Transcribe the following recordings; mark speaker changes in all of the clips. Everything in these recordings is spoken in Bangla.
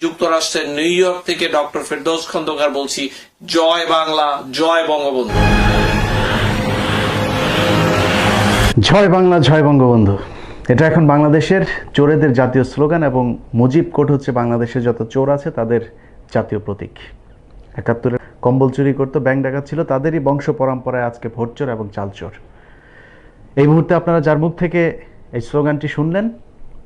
Speaker 1: যুক্তরাষ্ট্রের নিউ ইয়র্ক থেকে ডক্টর ফেরদৌস খন্দকার বলছি, জয় বাংলা, জয় বঙ্গবন্ধু।
Speaker 2: জয় বাংলা, জয় বঙ্গবন্ধু। এটা এখন বাংলাদেশের চোরেদের জাতীয় স্লোগান এবং মুজিব কোড হচ্ছে বাংলাদেশে যত চোর আছে তাদের জাতীয় প্রতীক। ৭১-এ কম্বল চুরি করতো, ব্যাংক ডাকাত ছিল, তাদেরই বংশ পরম্পরায় আজকে ভোটচোর এবং চালচোর। এই মুহূর্তে আপনারা যার মুখ থেকে এই স্লোগানটি শুনলেন,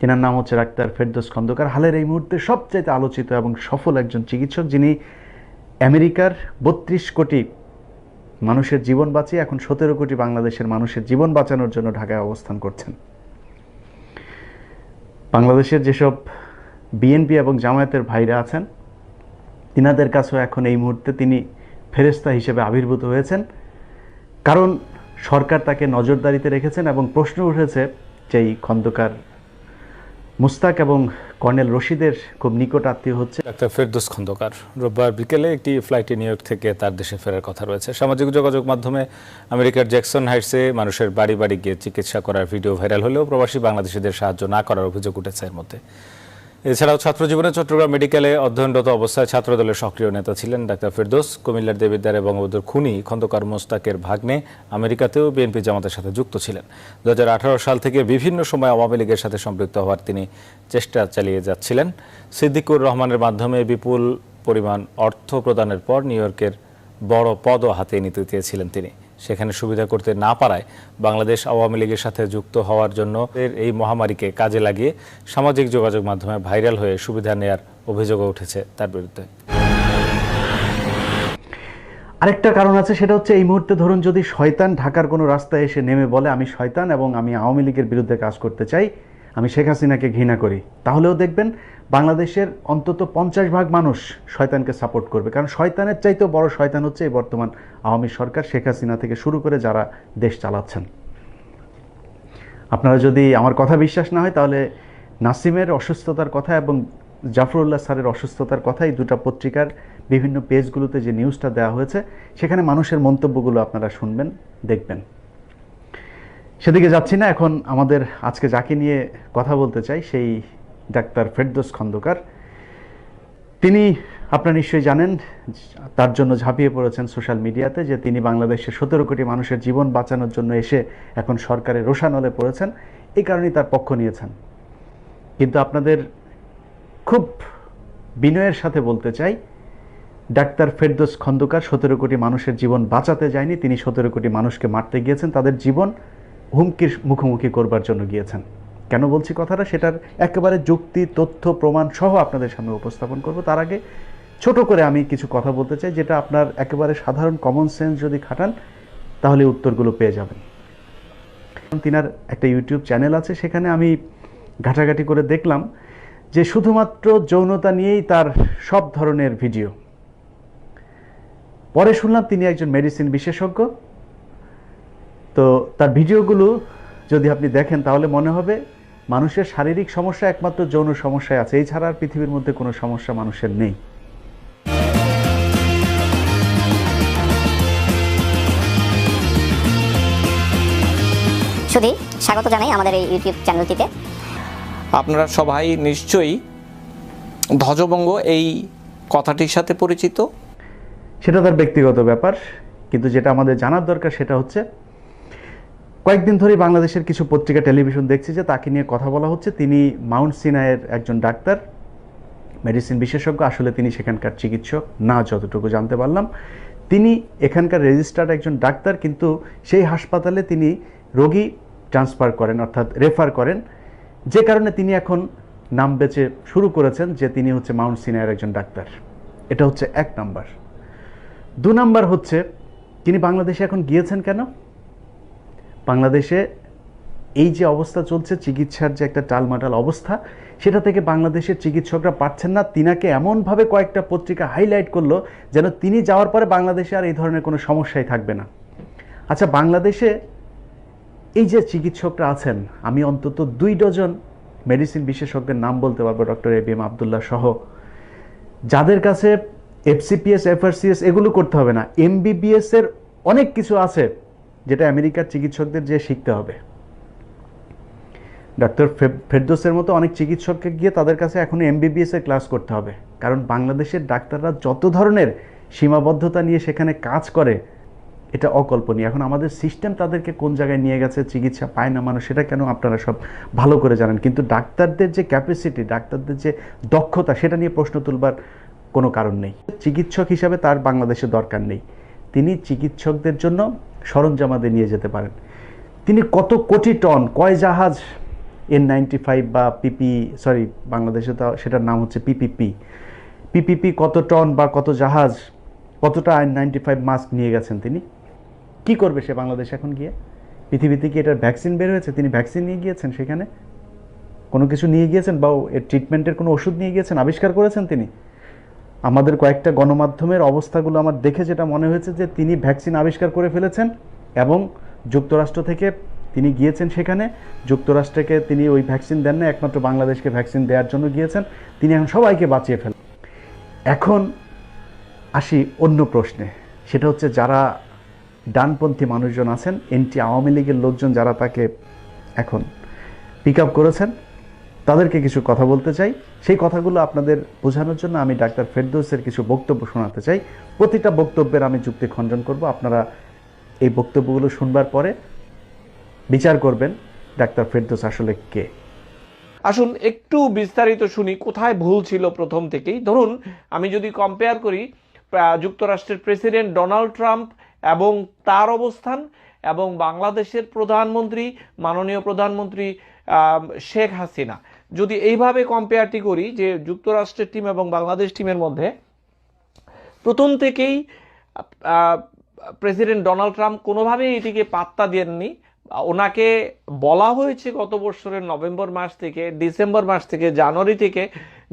Speaker 2: তিনার নাম হচ্ছে ডাক্তার ফেরদৌস খন্দকার। হালের এই মুহূর্তে সবচাইতে আলোচিত এবং সফল একজন চিকিৎসক, যিনি আমেরিকার ৩২ কোটি মানুষের জীবন বাঁচিয়ে এখন ১৭ কোটি বাংলাদেশের মানুষের জীবন বাঁচানোর জন্য ঢাকায় অবস্থান করছেন। বাংলাদেশের যেসব বিএনপি এবং জামায়াতের ভাইরা আছেন, তিনাদের কাছেও এখন এই মুহূর্তে তিনি ফেরেশতা হিসেবে আবির্ভূত হয়েছেন, কারণ সরকার তাকে নজরদারিতে রেখেছেন এবং প্রশ্ন উঠেছে যে এই খন্দকার মুস্তাক এবং কর্নেল রশিদের খুব নিকট আত্মীয় হচ্ছে
Speaker 3: ডাক্তার ফেরদৌস খন্দকার। রোববার বিকেলে একটি ফ্লাইটে নিউ ইয়র্ক থেকে তার দেশে ফেরার কথা রয়েছে। সামাজিক যোগাযোগ মাধ্যমে আমেরিকার জ্যাকসন হাইটসে মানুষের বাড়ি বাড়ি গিয়ে চিকিৎসা করার ভিডিও ভাইরাল হলেও প্রবাসী বাংলাদেশিদের সাহায্য না করার অভিযোগ উঠেছে এর মধ্যে। এছাড়াও ছাত্র জীবনে চট্টগ্রাম মেডিকেলে অধ্যয়নরত অবস্থায় ছাত্রদলের সক্রিয় নেতা ছিলেন ডাক্তার ফেরদৌস। কুমিল্লার দেবিদ্বারে বঙ্গবন্ধুর খুনি খন্দকার মোস্তাকের ভাগ্নে আমেরিকাতেও বিএনপি জামাতের সাথে যুক্ত ছিলেন। ২০১৮ সাল থেকে বিভিন্ন সময় আওয়ামী লীগের সাথে সম্পৃক্ত হওয়ার তিনি চেষ্টা চালিয়ে যাচ্ছিলেন। সিদ্দিকুর রহমানের মাধ্যমে বিপুল পরিমাণ অর্থ প্রদানের পর নিউ ইয়র্কের বড় পদও হাতে নিতে চেয়েছিলেন তিনি। সেখানে সুবিধা করতে না পারায় বাংলাদেশ আওয়ামী লীগের সাথে যুক্ত হওয়ার জন্য এই মহামারীকে কাজে লাগিয়ে সামাজিক যোগাযোগ মাধ্যমে ভাইরাল হয়ে সুবিধা নেয়ার অভিযোগও উঠেছে তার বিরুদ্ধে।
Speaker 2: আরেকটা কারণ আছে, সেটা হচ্ছে এই মুহূর্তে ধরুন যদি শয়তান ঢাকার কোনো রাস্তায় এসে নেমে বলে আমি শয়তান এবং আমি আওয়ামী লীগের বিরুদ্ধে কাজ করতে চাই, আমি শেখ হাসিনাকে ঘৃণা করি, তাহলেও দেখবেন বাংলাদেশের অন্তত ৫০% মানুষ শয়তানকে সাপোর্ট করবে। কারণ শয়তানের চাইতেও বড় শয়তান হচ্ছে এই বর্তমান আওয়ামী সরকার, শেখ হাসিনা থেকে শুরু করে যারা দেশ চালাচ্ছেন। আপনারা যদি আমার কথা বিশ্বাস না হয় তাহলে নাসিমের অসুস্থতার কথা এবং জাফরুল্লাহ স্যারের অসুস্থতার কথা এই দুটো পত্রিকার বিভিন্ন পেজগুলোতে যে নিউজটা দেওয়া হয়েছে, সেখানে মানুষের মন্তব্যগুলো আপনারা শুনবেন, দেখবেন। সেদিকে যাচ্ছি না। এখন আমাদের আজকে যাকে নিয়ে কথা বলতে চাই সেই ডাক্তার ফেরদৌস খন্দকার। তিনি আপনারা নিশ্চয়ই জানেন, তার জন্য ঝাঁপিয়ে পড়েছেন সোশ্যাল মিডিয়াতে যে তিনি বাংলাদেশের ১৭ কোটি মানুষের জীবন বাঁচানোর জন্য এসে এখন সরকারের রোষানলে পড়েছেন, এই কারণেই তার পক্ষ নিয়েছেন। কিন্তু আপনাদের খুব বিনয়ের সাথে বলতে চাই, ডাক্তার ফেরদৌস খন্দকার ১৭ কোটি মানুষের জীবন বাঁচাতে যায়নি, তিনি ১৭ কোটি মানুষকে মারতে গিয়েছেন, তাদের জীবন হুমকির মুখোমুখি করবার জন্য গিয়েছেন। কেন বলছি কথাটা, সেটার একেবারে যুক্তি, তথ্য, প্রমাণ সহ আপনাদের সামনে উপস্থাপন করব। তার আগে ছোট করে আমি কিছু কথা বলতে চাই, যেটা আপনার একেবারে সাধারণ কমন সেন্স যদি খাটান তাহলে উত্তরগুলো পেয়ে যাবেন। তিনার একটা ইউটিউব চ্যানেল আছে, সেখানে আমি ঘাটাঘাটি করে দেখলাম যে শুধুমাত্র যৌনতা নিয়েই তার সব ধরনের ভিডিও। পরে শুনলাম তিনি একজন মেডিসিন বিশেষজ্ঞ। তো তার ভিডিওগুলো যদি আপনি দেখেন তাহলে মনে হবে মানুষের শারীরিক সমস্যা একমাত্র যৌন সমস্যায় আছে, এছাড়া আর পৃথিবীর মধ্যে কোনো সমস্যা মানুষের নেই।
Speaker 4: শুধু স্বাগত জানাই আমাদের এই ইউটিউব চ্যানেলটিতে।
Speaker 1: আপনারা সবাই নিশ্চয়ই ধ্বজভঙ্গ এই কথাটির সাথে পরিচিত।
Speaker 2: সেটা তার ব্যক্তিগত ব্যাপার, কিন্তু যেটা আমাদের জানার দরকার সেটা হচ্ছে কয়েকদিন ধরেই বাংলাদেশের কিছু পত্রিকা, টেলিভিশন দেখছি যে তাকে নিয়ে কথা বলা হচ্ছে। তিনি মাউন্ট সিনাইয়ের একজন ডাক্তার, মেডিসিন বিশেষজ্ঞ। আসলে তিনি সেখানকার চিকিৎসক না, যতটুকু জানতে পারলাম। তিনি এখানকার রেজিস্টার্ড একজন ডাক্তার, কিন্তু সেই হাসপাতালে তিনি রোগী ট্রান্সফার করেন, অর্থাৎ রেফার করেন, যে কারণে তিনি এখন নাম বেচে শুরু করেছেন যে তিনি হচ্ছে মাউন্ট সিনাইয়ের একজন ডাক্তার। এটা হচ্ছে ১ নাম্বার। ২ নাম্বার হচ্ছে তিনি বাংলাদেশে এখন গিয়েছেন কেন? বাংলাদেশে এই যে অবস্থা চলছে, চিকিৎসার যে একটা টালমাটাল অবস্থা, সেটা থেকে বাংলাদেশের চিকিৎসকরা পারছেন না। তিনাকে এমনভাবে কয়েকটা পত্রিকা হাইলাইট করলো যেন তিনি যাওয়ার পরে বাংলাদেশে আর এই ধরনের কোনো সমস্যাই থাকবে না। আচ্ছা, বাংলাদেশে এই যে চিকিৎসকরা আছেন, আমি অন্তত ২ ডজন মেডিসিন বিশেষজ্ঞের নাম বলতে পারবো, ডক্টর এবিএম আবদুল্লাহ সহ, যাদের কাছে এফসিপিএস, এফআরসিএস এগুলো করতে হবে না, এমবিবিএস এর অনেক কিছু আছে যেটা আমেরিকার চিকিৎসকদের যে শিখতে হবে। ডক্টর ফেরদৌসের মতো অনেক চিকিৎসককে গিয়ে তাদের কাছে এখন এমবিবিএস এর ক্লাস করতে হবে, কারণ বাংলাদেশের ডাক্তাররা যত ধরনের সীমাবদ্ধতা নিয়ে সেখানে কাজ করে এটা অকল্পনীয়। এখন আমাদের সিস্টেম তাদেরকে কোন জায়গায় নিয়ে গেছে, চিকিৎসা পায় না মানুষ, সেটা কেন আপনারা সব ভালো করে জানেন, কিন্তু ডাক্তারদের যে ক্যাপাসিটি, ডাক্তারদের যে দক্ষতা, সেটা নিয়ে প্রশ্ন তুলবার কোনো কারণ নেই। চিকিৎসক হিসাবে তার বাংলাদেশে দরকার নেই, তিনি চিকিৎসকদের জন্য সরঞ্জামাদি নিয়ে যেতে পারেন। তিনি কত কোটি টন, কয় জাহাজ N95 বা বাংলাদেশে তো সেটার নাম হচ্ছে পিপিপি কত টন বা কত জাহাজ, কতটা N95 মাস্ক নিয়ে গেছেন তিনি। কি করবে সে বাংলাদেশ এখন গিয়ে? পৃথিবীতে কি এটার ভ্যাকসিন বের হয়েছে? তিনি ভ্যাকসিন নিয়ে গিয়েছেন, সেখানে কোনো কিছু নিয়ে গিয়েছেন বা এর ট্রিটমেন্টের কোনো ওষুধ নিয়ে গিয়েছেন, আবিষ্কার করেছেন তিনি? আমাদের কয়েকটা গণমাধ্যমের অবস্থাগুলো আমার দেখে যেটা মনে হয়েছে যে তিনি ভ্যাকসিন আবিষ্কার করে ফেলেছেন এবং যুক্তরাষ্ট্র থেকে তিনি গিয়েছেন, সেখানে যুক্তরাষ্ট্রকে তিনি ওই ভ্যাকসিন দেন না, একমাত্র বাংলাদেশকে ভ্যাকসিন দেওয়ার জন্য গিয়েছেন। তিনি এখন সবাইকে বাঁচিয়ে ফেলেন। এখন আসি অন্য প্রশ্নে, সেটা হচ্ছে যারা ডানপন্থী মানুষজন আছেন, এনটি আওয়ামী লীগের লোকজন যারা তাকে এখন পিক আপ করেছেন, তাদেরকে কিছু কথা বলতে চাই। সেই কথাগুলো আপনাদের বোঝানোর জন্য আমি ডাক্তার ফেরদৌসের কিছু বক্তব্য শোনাতে চাই। প্রতিটা বক্তব্যের আমি যুক্তি খণ্ডন করব। আপনারা এই বক্তব্যগুলো শুনবার পরে বিচার করবেন ডাক্তার ফেরদৌস আসলে কে।
Speaker 1: আসুন একটু বিস্তারিত শুনি কোথায় ভুল ছিল প্রথম থেকেই। ধরুন আমি যদি কম্পেয়ার করি যুক্তরাষ্ট্রের প্রেসিডেন্ট ডোনাল্ড ট্রাম্প এবং তার অবস্থান এবং বাংলাদেশের প্রধানমন্ত্রী, মাননীয় প্রধানমন্ত্রী শেখ হাসিনা, যদি এইভাবে কম্পেয়ারটি করি যে যুক্তরাষ্ট্রের টিম এবং বাংলাদেশ টিমের মধ্যে প্রথম থেকেই প্রেসিডেন্ট ডোনাল্ড ট্রাম্প কোনোভাবেই এটিকে পাত্তা দেননি। ওনাকে বলা হয়েছে গত বছরের নভেম্বর মাস থেকে, ডিসেম্বর মাস থেকে, জানুয়ারি থেকে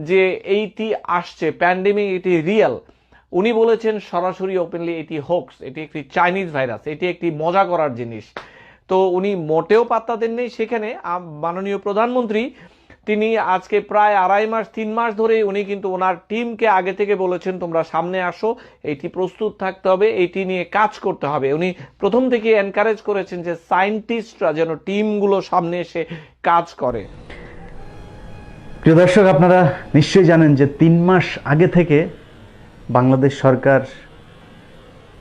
Speaker 1: যে এইটি আসছে প্যান্ডেমিক, এটি রিয়েল। উনি বলেছেন সরাসরি ওপেনলি এটি হোক্স, এটি একটি চাইনিজ ভাইরাস, এটি একটি মজা করার জিনিস। তো উনি মোটেও পাত্তা দেননি। সেখানে মাননীয় প্রধানমন্ত্রী তিনি আজকে প্রায় 2.5 মাস ধরে উনি কিন্তু ওনার টিমকে আগে থেকে বলেছেন তোমরা সামনে আসো, এইটি প্রস্তুত থাকতে হবে, এইটি নিয়ে কাজ করতে হবে। উনি প্রথম থেকে এনকারেজ করেছেন যে সায়েন্টিস্টরা যেন টিমগুলো সামনে এসে কাজ করে।
Speaker 2: প্রিয় দর্শক, আপনারা নিশ্চয়ই জানেন যে 3 মাস আগে থেকে বাংলাদেশ সরকার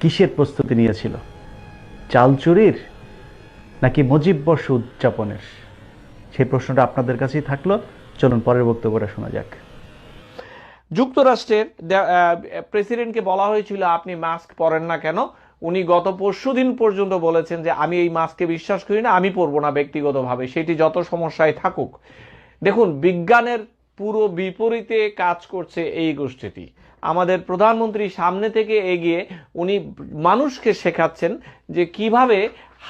Speaker 2: কিসের প্রস্তুতি নিয়েছিল? চাল চুরির নাকি মুজিববর্ষ উদযাপনের? সেই প্রশ্নটা আপনাদের কাছেই থাকলো। চলুন পরের বক্তব্যটা শোনা যাক।
Speaker 1: যুক্তরাষ্ট্রের প্রেসিডেন্টকে বলা হয়েছিল আপনি মাস্ক পরেন না কেন? উনি গত পরশুদিন পর্যন্ত বলেছেন যে আমি এই মাস্কে বিশ্বাস করি না, আমি পরবো না ব্যক্তিগতভাবে, সেটি যত সমস্যায় থাকুক। দেখুন, বিজ্ঞানের পুরো বিপরীতে কাজ করছে এই গোষ্ঠীটি। আমাদের প্রধানমন্ত্রী সামনে থেকে এগিয়ে উনি মানুষকে শেখাচ্ছেন যে কিভাবে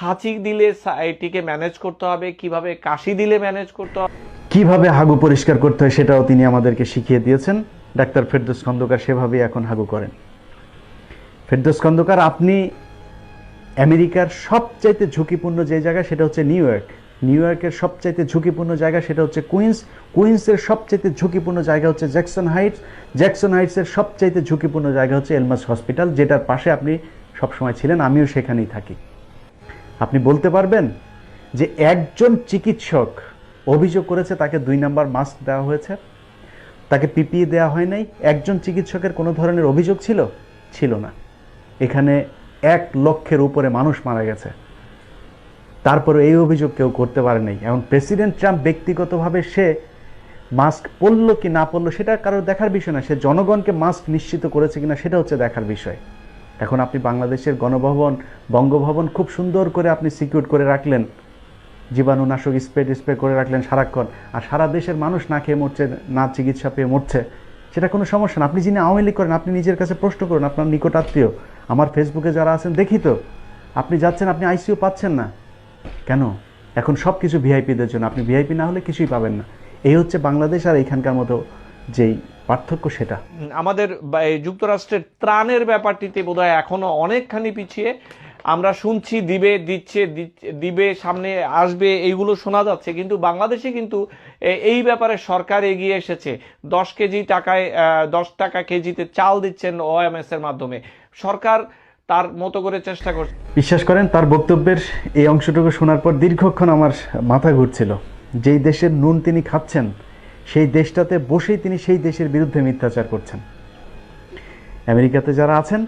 Speaker 1: হাঁচি দিলে এটিকে ম্যানেজ করতে হবে, কিভাবে কাশি দিলে ম্যানেজ করতে হবে,
Speaker 2: কিভাবে হাগু পরিষ্কার করতে হয় সেটাও তিনি আমাদেরকে শিখিয়ে দিয়েছেন। ডাক্তার ফেরদৌস খন্দকার সেভাবেই এখন হাগু করেন। ফেরদৌস খন্দকার, আপনি আমেরিকার সবচাইতে ঝুঁকিপূর্ণ যে জায়গা সেটা হচ্ছে নিউ ইয়র্ক, নিউ ইয়র্কের সবচাইতে ঝুঁকিপূর্ণ জায়গা সেটা হচ্ছে কুইন্স, কুইন্সের সবচাইতে ঝুঁকিপূর্ণ জায়গা হচ্ছে জ্যাকসন হাইটস, জ্যাকসন হাইটসের সবচাইতে ঝুঁকিপূর্ণ জায়গা হচ্ছে এলমাস হসপিটাল, যেটার পাশে আপনি সবসময় ছিলেন, আমিও সেখানেই থাকি। আপনি বলতে পারবেন যে একজন চিকিৎসক অভিযোগ করেছে তাকে 2 নাম্বার মাস্ক দেওয়া হয়েছে, তাকে পিপিই দেওয়া হয় নাই? একজন চিকিৎসকের কোনো ধরনের অভিযোগ ছিল? ছিল না। এখানে 1 লক্ষের উপরে মানুষ মারা গেছে, তারপরে এই অভিযোগ কেউ করতে পারে নাই। এখন প্রেসিডেন্ট ট্রাম্প ব্যক্তিগতভাবে সে মাস্ক পরল কি না পরল সেটা কারোর দেখার বিষয় না, সে জনগণকে মাস্ক নিশ্চিত করেছে কিনা সেটা হচ্ছে দেখার বিষয়। এখন আপনি বাংলাদেশের গণভবন, বঙ্গভবন খুব সুন্দর করে আপনি সিকিউর করে রাখলেন, জীবাণুনাশক স্প্রে করে রাখলেন সারাক্ষণ, আর সারা দেশের মানুষ না খেয়ে মরছে, না চিকিৎসা পেয়ে মরছে, সেটা কোনো সমস্যা না। আপনি যিনি আওয়ামী লীগ করেন আপনি নিজের কাছে প্রশ্ন করুন, আপনার নিকট আত্মীয়, আমার ফেসবুকে যারা আছেন দেখি তো, আপনি যাচ্ছেন, আপনি আইসিইউ পাচ্ছেন না কেন? এখন সব কিছু ভিআইপিদের জন্য, আপনি ভিআইপি না হলে কিছুই পাবেন না। এই হচ্ছে বাংলাদেশ আর এইখানকার মতো যেই পার্থক্য সেটা।
Speaker 1: আমাদের যুক্তরাষ্ট্রের ত্রাণের ব্যাপারটিতে বোধহয় এখনো অনেকখানি পিছিয়ে। আমরা শুনছি দিবে সামনে আসবে, এইগুলো শোনা যাচ্ছে, কিন্তু বাংলাদেশে কিন্তু এই ব্যাপারে সরকার এগিয়ে এসেছে। 10 টাকা কেজিতে চাল দিচ্ছেন ওএমএস এর মাধ্যমে। সরকার তার মতো করে চেষ্টা করছে।
Speaker 2: বিশ্বাস করেন, তার বক্তব্যের এই অংশটুকু শোনার পর দীর্ঘক্ষণ আমার মাথা ঘুরছিল যেই দেশের নুন তিনি খাচ্ছেন সেই দেশটাতে বসেই তিনি সেই দেশের বিরুদ্ধে মিথ্যাচার করছেন। আমেরিকাতে যারা আছেন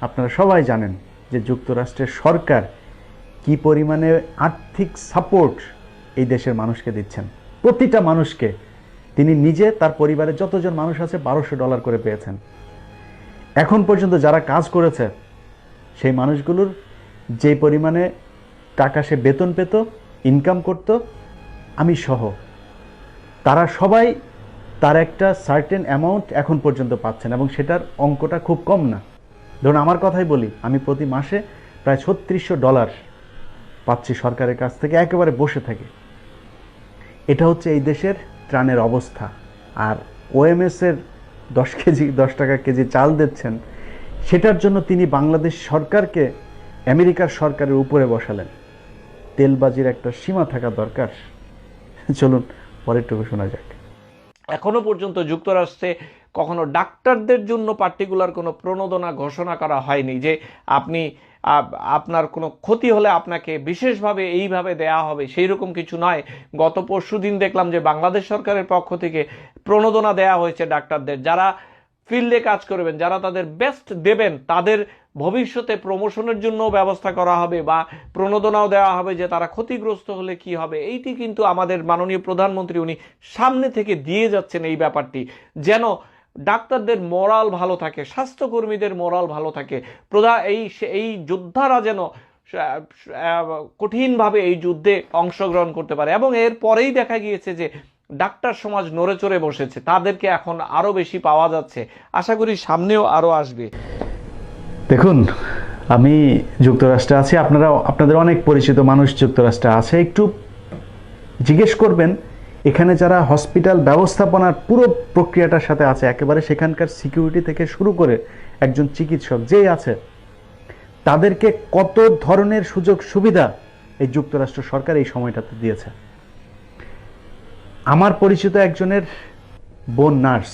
Speaker 2: আপনারা সবাই জানেন যে যুক্তরাষ্ট্রের সরকার কি পরিমাণে আর্থিক সাপোর্ট এই দেশের মানুষকে দিচ্ছেন। প্রতিটা মানুষকে তিনি নিজে তার পরিবারে যতজন মানুষ আছে $1200 করে পেয়েছেন। এখন পর্যন্ত যারা কাজ করেছে সেই মানুষগুলোর যে পরিমাণে টাকা সে বেতন পেত, ইনকাম করত, আমি সহ, তারা সবাই তার একটা সার্টেন অ্যামাউন্ট এখন পর্যন্ত পাচ্ছেন এবং সেটার অঙ্কটা খুব কম না। ধরুন আমার কথাই বলি, আমি প্রতি মাসে প্রায় $3600 পাচ্ছি সরকারের কাছ থেকে, একেবারে বসে থাকে। এটা হচ্ছে এই দেশের ত্রাণের অবস্থা। আর ওএমএসের 10 টাকা কেজি চাল দিচ্ছেন, সেটার জন্য তিনি বাংলাদেশ সরকারকে আমেরিকার সরকারের উপরে বসালেন। তেলবাজির একটা সীমা থাকা দরকার। চলুন পরেরটুকু শোনা যাক।
Speaker 1: এখনো পর্যন্ত যুক্তরাষ্ট্রে কখনো ডাক্তারদের জন্য পার্টিকুলার কোনো প্রণোদনা ঘোষণা করা হয়নি যে আপনি আপনার কোনো ক্ষতি হলে আপনাকে বিশেষভাবে এইভাবে দেয়া হবে, সেই রকম কিছু নয়। গত পরশুদিন দেখলাম যে বাংলাদেশ সরকারের পক্ষ থেকে প্রণোদনা দেয়া হয়েছে ডাক্তারদের, যারা ফিল্ডে কাজ করবেন, যারা তাদের বেস্ট দেবেন, তাদের ভবিষ্যতে প্রমোশনের জন্য ব্যবস্থা করা হবে বা প্রণোদনাও দেওয়া হবে যে তারা ক্ষতিগ্রস্ত হলে কি হবে। এইটি কিন্তু আমাদের মাননীয় প্রধানমন্ত্রী উনি সামনে থেকে দিয়ে যাচ্ছেন এই ব্যাপারটি, যেন ডাক্তারদের মোরাল ভালো থাকে, স্বাস্থ্যকর্মীদের মোরাল ভালো থাকে, এই যোদ্ধারা যেন কঠিনভাবে এই যুদ্ধে অংশগ্রহণ করতে পারে। এবং এর পরেই দেখা গিয়েছে যে ডাক্তার সমাজ নড়ে চড়ে বসেছে, তাদেরকে এখন আরো বেশি পাওয়া যাচ্ছে, আশা করি সামনেও আরো আসবে।
Speaker 2: দেখুন, আমি যুক্তরাষ্ট্রে আছি, আপনাদের অনেক পরিচিত মানুষ যুক্তরাষ্ট্রে আছে। একটু জিজ্ঞেস করবেন এখানে যারা হসপিটাল ব্যবস্থাপনার পুরো প্রক্রিয়াটার সাথে আছে, একেবারে সেখানকার সিকিউরিটি থেকে শুরু করে একজন চিকিৎসক যেই আছে, তাদেরকে কত ধরনের সুযোগ সুবিধা এই যুক্তরাষ্ট্র সরকার এই সময়টাতে দিয়েছে। আমার পরিচিত একজনের বোন নার্স,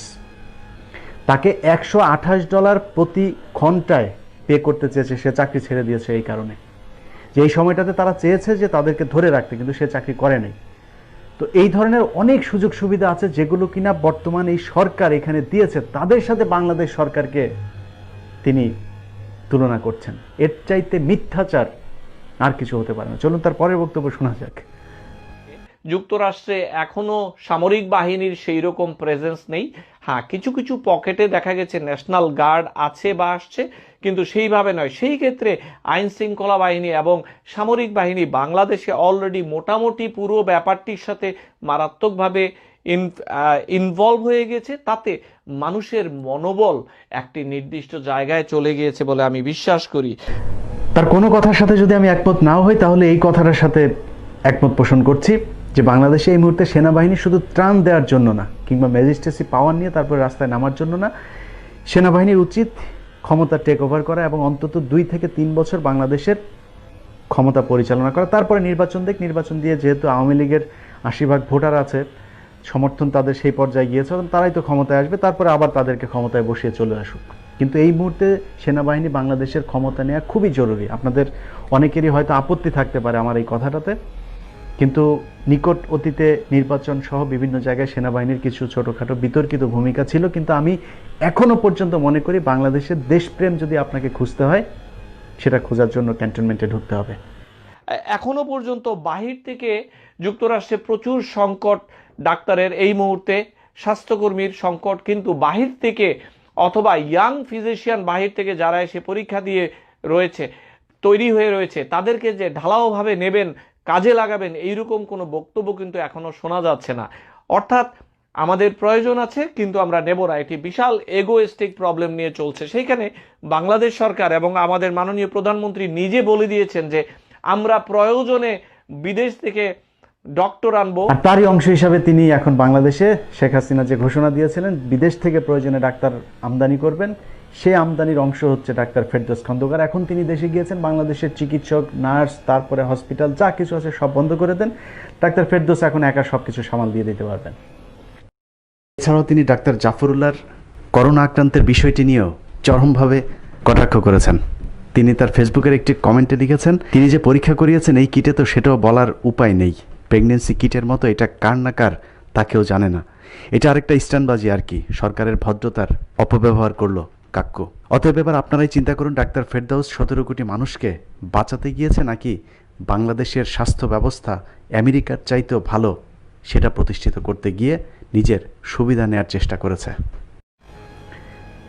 Speaker 2: তাকে $128 প্রতি ঘন্টায় পে করতে চেয়েছে, সে চাকরি ছেড়ে দিয়েছে এই কারণে যে এই সময়টাতে তারা চেয়েছে যে তাদেরকে ধরে রাখতে, কিন্তু সে চাকরি করে নাই। তো এই ধরনের অনেক সুযোগ সুবিধা আছে যেগুলো কিনা বর্তমান এই সরকার এখানে দিয়েছে, তাদের সাথে বাংলাদেশ সরকারকে তিনি তুলনা করছেন। এর চাইতে মিথ্যাচার আর কিছু হতে পারে না। চলুন তার পরের বক্তব্য শোনা যাক।
Speaker 1: যুক্তরাষ্ট্রে এখনো সামরিক বাহিনীর সেই রকম প্রেজেন্স নেই। হ্যাঁ, কিছু কিছু পকেটে দেখা গেছে ন্যাশনাল গার্ড আছে বা আসছে, কিন্তু সেইভাবে নয়। সেই ক্ষেত্রে আইন শৃঙ্খলা বাহিনী এবং সামরিক বাহিনী বাংলাদেশে অলরেডি মোটামুটি পুরো ব্যাপারটির সাথে মারাত্মকভাবে ইনভলভ হয়ে গেছে। তাতে মানুষের মনোবল একটি নির্দিষ্ট জায়গায় চলে গিয়েছে বলে আমি বিশ্বাস করি।
Speaker 2: তার কোনো কথার সাথে যদি আমি একমত নাও হই, তাহলে এই কথাটার সাথে একমত পোষণ করছি যে বাংলাদেশে এই মুহূর্তে সেনাবাহিনী শুধু ত্রাণ দেওয়ার জন্য না, কিংবা ম্যাজিস্ট্রেসি পাওয়ার নিয়ে তারপরে রাস্তায় নামার জন্য না, সেনাবাহিনীর উচিত ক্ষমতা টেক ওভার করা এবং অন্তত 2 থেকে 3 বছর বাংলাদেশের ক্ষমতা পরিচালনা করা। তারপরে নির্বাচন দিয়ে, যেহেতু আওয়ামী লীগের 80% ভোটার আছে, সমর্থন তাদের সেই পর্যায়ে গিয়েছে, তারাই তো ক্ষমতায় আসবে, তারপরে আবার তাদেরকে ক্ষমতায় বসিয়ে চলে আসুক। কিন্তু এই মুহূর্তে সেনাবাহিনী বাংলাদেশের ক্ষমতা নেওয়া খুবই জরুরি। আপনাদের অনেকেরই হয়তো আপত্তি থাকতে পারে আমার এই কথাটাতে, কিন্তু নিকট অতীতে নির্বাচন সহ বিভিন্ন জায়গায় সেনাবাহিনীর কিছু ছোটখাটো বিতর্কিত ভূমিকা ছিল। কিন্তু আমি এখনো পর্যন্ত মনে করি বাংলাদেশের দেশপ্রেম যদি আপনাকে খুঁজতে হয়, সেটা খোঁজার জন্য ক্যান্টনমেন্টে ঢুকতে হবে।
Speaker 1: এখনো পর্যন্ত বাহির থেকে যুক্তরাষ্ট্রে প্রচুর সংকট, ডাক্তারের এই মুহূর্তে স্বাস্থ্যকর্মীর সংকট, কিন্তু বাহির থেকে অথবা ইয়াং ফিজিশিয়ান বাহির থেকে যারা এসে পরীক্ষা দিয়ে রয়েছে, তৈরি হয়ে রয়েছে, তাদেরকে যে ঢালাওভাবে নেবেন, কাজে লাগাবেন, এইরকম কোনো বক্তব্য কিন্তু এখনো শোনা যাচ্ছে না। অর্থাৎ আমাদের প্রয়োজন আছে কিন্তু আমরা নেব না, এটি বিশাল এগোইস্টিক প্রবলেম নিয়ে চলছে। সেইখানে বাংলাদেশ সরকার এবং আমাদের মাননীয় প্রধানমন্ত্রী নিজে বলে দিয়েছেন যে আমরা প্রয়োজনে বিদেশ থেকে ডক্টর আনবো।
Speaker 2: আর তারই অংশ হিসাবে তিনি এখন বাংলাদেশে শেখ হাসিনা যে ঘোষণা দিয়েছিলেন বিদেশ থেকে প্রয়োজনে ডাক্তার আমদানি করবেন, সেই আমদানির অংশ হচ্ছে ডাক্তার ফেরদৌস খন্দকার। এখন তিনি দেশে গিয়েছেন, বাংলাদেশের চিকিৎসক, নার্স, তারপরে হসপিটাল যা কিছু আছে সব বন্ধ করে দেন। ডাক্তার ফেরদৌস এখন একা সবকিছু সামাল দিয়ে দিতে পারবেন। এছাড়াও তিনি ডাক্তার জাফরুল্লাহর করোনা আক্রান্তের বিষয়টি নিয়েও চরমভাবে কটাক্ষ করেছেন। তিনি তার ফেসবুকের একটি কমেন্টে লিখেছেন, তিনি যে পরীক্ষা করিয়েছেন এই কিটে, তো সেটাও বলার উপায় নেই। প্রেগনেন্সি কিটের মতো এটা কার না কার তা কেউ জানে না। এটা আরেকটা স্ট্যান্ডবাজি আর কি, সরকারের ভদ্রতার অপব্যবহার করলো কাক্কু। অতএব এবার আপনারাই চিন্তা করুন, ডাক্তার ফেরদাউস 17 কোটি মানুষকে বাঁচাতে গিয়েছে নাকি বাংলাদেশের স্বাস্থ্য ব্যবস্থা আমেরিকার চাইতেও ভালো সেটা প্রতিষ্ঠিত করতে গিয়ে নিজের সুবিধা নেয়ার চেষ্টা করেছে।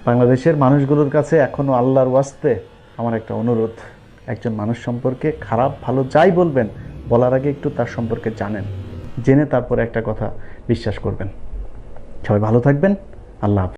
Speaker 2: বাংলাদেশের মানুষগুলোর কাছে এখনও আল্লাহর ওয়াস্তে আমার একটা অনুরোধ, একজন মানুষ সম্পর্কে খারাপ ভালো যাই বলবেন, বলার আগে একটু তার সম্পর্কে জানেন, জেনে তারপরে একটা কথা বিশ্বাস করবেন। সবাই ভালো থাকবেন। আল্লাহ হাফেজ।